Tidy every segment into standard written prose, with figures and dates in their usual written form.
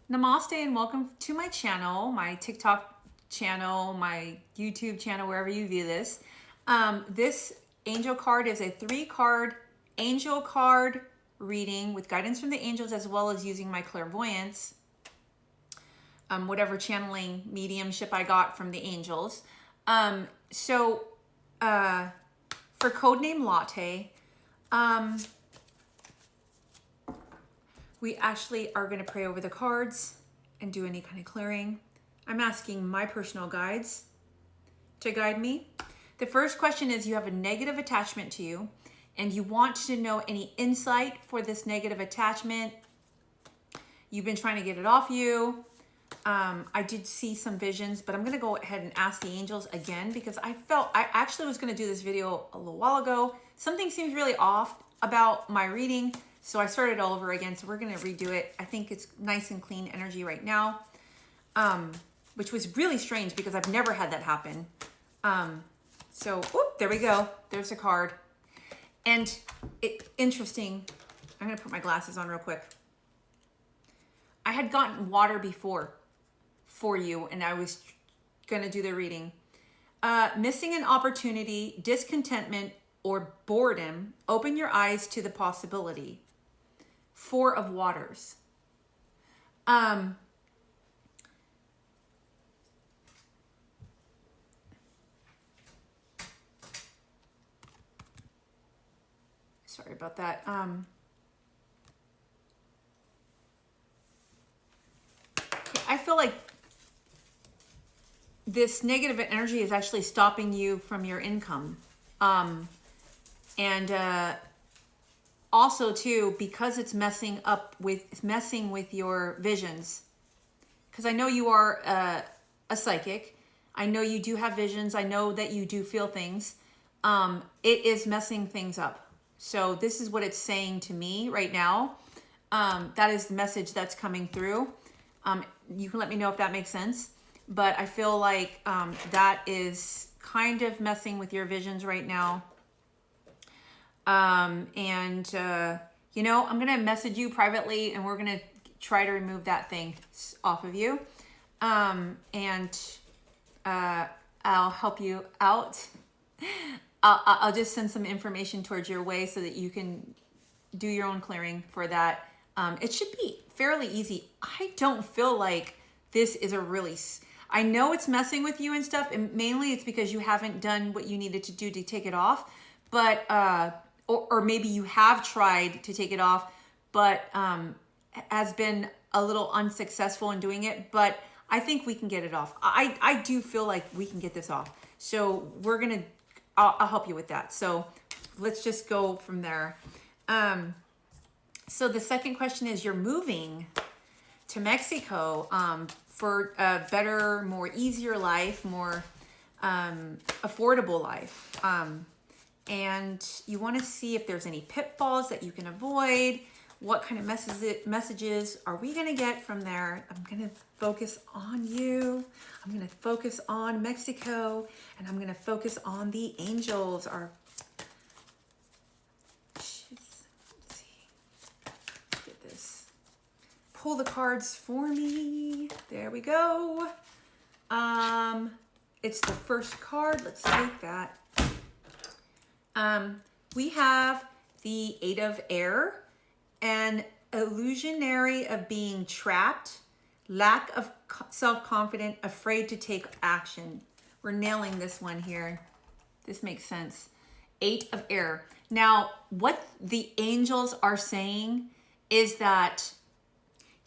Namaste and welcome to my channel, my TikTok channel, my YouTube channel, wherever you view this. This angel card is a 3-card angel card reading with guidance from the angels, as well as using my clairvoyance, whatever channeling mediumship I got from the angels. For codename Latte, we actually are going to pray over the cards and do any kind of clearing. I'm asking my personal guides to guide me. The first question is, you have a negative attachment to you and you want to know any insight for this negative attachment. You've been trying to get it off you. I did see some visions, but I'm going to go ahead and ask the angels again because I actually was going to do this video a little while ago. Something seems really off about my reading. So I started all over again. So we're going to redo it. I think it's nice and clean energy right now, which was really strange because I've never had that happen. There we go. There's a card. And interesting. I'm going to put my glasses on real quick. I had gotten water before for you, and I was going to do the reading. Missing an opportunity, discontentment, or boredom. Open your eyes to the possibility. 4 of Waters. Sorry about that. I feel like this negative energy is actually stopping you from your income. Also too, because it's messing with your visions. Because I know you are a psychic. I know you do have visions. I know that you do feel things. It is messing things up. So this is what it's saying to me right now. That is the message that's coming through. You can let me know if that makes sense. But I feel like that is kind of messing with your visions right now. I'm going to message you privately and we're going to try to remove that thing off of you. I'll help you out. I'll just send some information towards your way so that you can do your own clearing for that. It should be fairly easy. I don't feel like this is a release. I know it's messing with you and stuff, and mainly it's because you haven't done what you needed to do to take it off. But, or maybe you have tried to take it off, but has been a little unsuccessful in doing it. But I think we can get it off. I do feel like we can get this off. So I'll help you with that. So let's just go from there. So the second question is, you're moving to Mexico for a better, more easier life, more affordable life. And you want to see if there's any pitfalls that you can avoid. What kind of messages are we going to get from there? I'm going to focus on you. I'm going to focus on Mexico. And I'm going to focus on the angels. Let's see. Get this. Pull the cards for me. There we go. It's the first card. Let's take that. We have the 8 of Air, an illusionary of being trapped, lack of self-confidence, afraid to take action. We're nailing this one here. This makes sense. 8 of Air. Now, what the angels are saying is that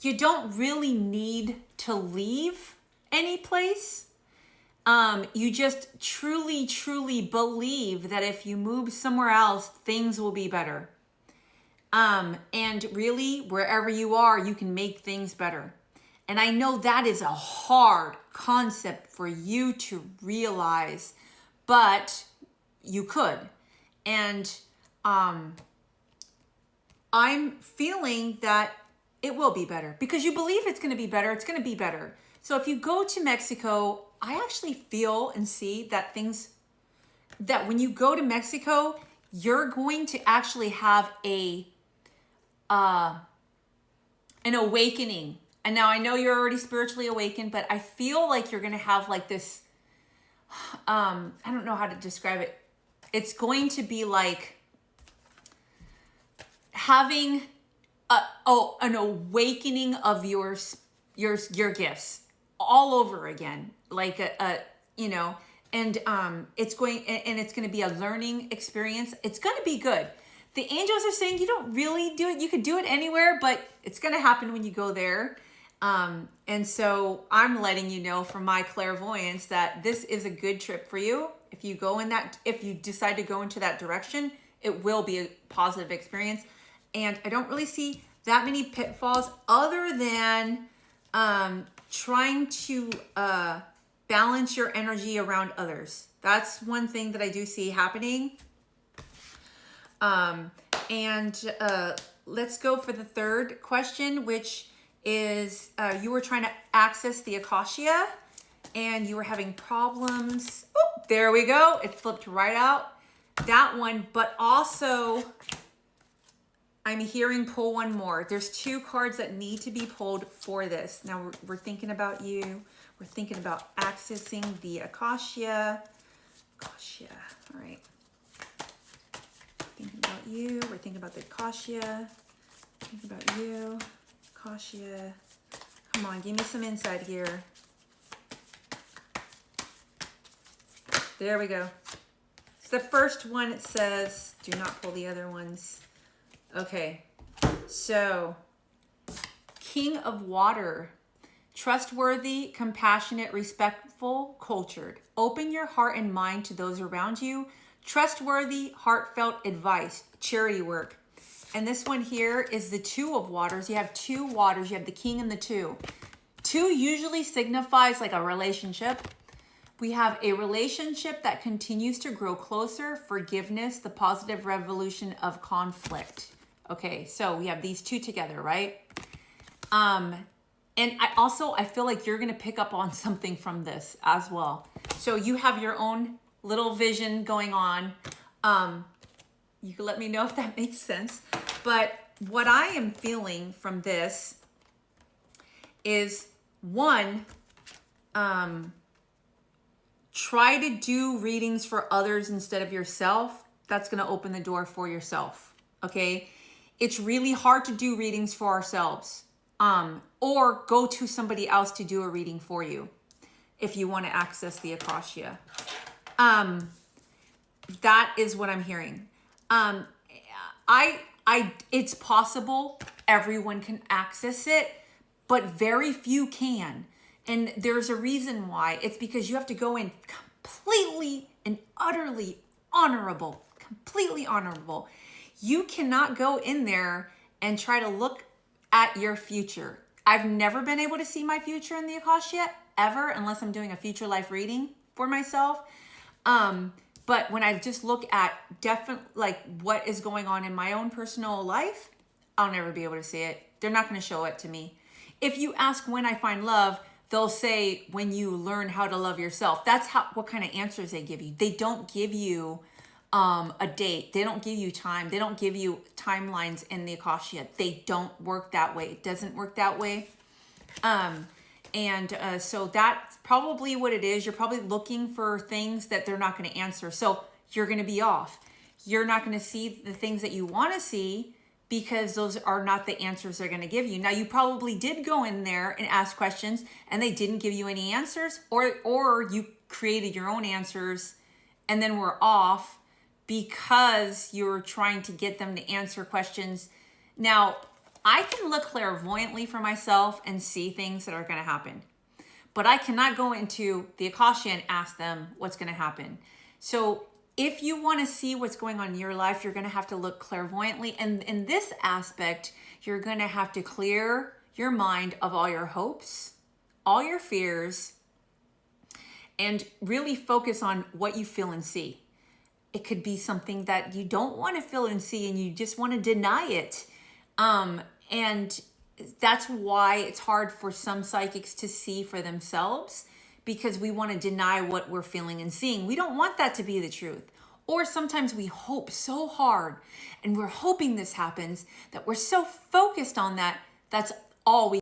you don't really need to leave any place. You just truly, truly believe that if you move somewhere else, things will be better. And really, wherever you are, you can make things better. And I know that is a hard concept for you to realize, but you could. And I'm feeling that it will be better because you believe it's going to be better. It's going to be better. So if you go to Mexico, I actually feel and see that when you go to Mexico, you're going to actually have an awakening, And now I know you're already spiritually awakened, but I feel like you're going to have like this, I don't know how to describe it. It's going to be like having an awakening of your gifts all over again, like and it's going to be a learning experience. It's going to be good. The angels are saying you don't really do it. You could do it anywhere, but it's going to happen when you go there. And so I'm letting you know from my clairvoyance that this is a good trip for you. If you decide to go into that direction, it will be a positive experience. And I don't really see that many pitfalls other than trying to balance your energy around others. That's one thing that I do see happening. Let's go for the third question, which is you were trying to access the Akashic and you were having problems. Oh, there we go. It flipped right out. That one, but also I'm hearing pull one more. There's 2 cards that need to be pulled for this. Now we're thinking about you. We're thinking about accessing the Akashic. All right. Thinking about you. We're thinking about the Akashic. Thinking about you. Akashic. Come on, give me some insight here. There we go. So the first one, it says, do not pull the other ones. Okay, so King of Water, trustworthy, compassionate, respectful, cultured. Open your heart and mind to those around you. Trustworthy, heartfelt advice, charity work. And this one here is the 2 of Waters. You have 2 waters. You have the King and the 2. 2 usually signifies like a relationship. We have a relationship that continues to grow closer, forgiveness, the positive revolution of conflict. Okay, so we have these 2 together, right? And I feel like you're going to pick up on something from this as well. So you have your own little vision going on. You can let me know if that makes sense. But what I am feeling from this is, one, try to do readings for others instead of yourself. That's going to open the door for yourself. Okay. It's really hard to do readings for ourselves. Or go to somebody else to do a reading for you if you want to access the Akashic. That is what I'm hearing. It's possible everyone can access it, but very few can. And there's a reason why. It's because you have to go in completely and utterly honorable, completely honorable. You cannot go in there and try to look at your future. I've never been able to see my future in the Akashic ever, unless I'm doing a future life reading for myself. But when I just look at like what is going on in my own personal life, I'll never be able to see it. They're not going to show it to me. If you ask when I find love, they'll say when you learn how to love yourself. That's what kind of answers they give you. They don't give you a date. They don't give you time. They don't give you timelines in the Akashic. They don't work that way. It doesn't work that way. So that's probably what it is. You're probably looking for things that they're not going to answer. So you're going to be off. You're not going to see the things that you want to see because those are not the answers they're going to give you. Now, you probably did go in there and ask questions and they didn't give you any answers, or you created your own answers and then were off because you're trying to get them to answer questions. Now, I can look clairvoyantly for myself and see things that are going to happen, but I cannot go into the Akashic and ask them what's going to happen. So if you want to see what's going on in your life, you're going to have to look clairvoyantly. And in this aspect, you're going to have to clear your mind of all your hopes, all your fears, and really focus on what you feel and see. It could be something that you don't want to feel and see and you just want to deny it. And that's why it's hard for some psychics to see for themselves, because we want to deny what we're feeling and seeing. We don't want that to be the truth. Or sometimes we hope so hard and we're hoping this happens that we're so focused on that, that's all we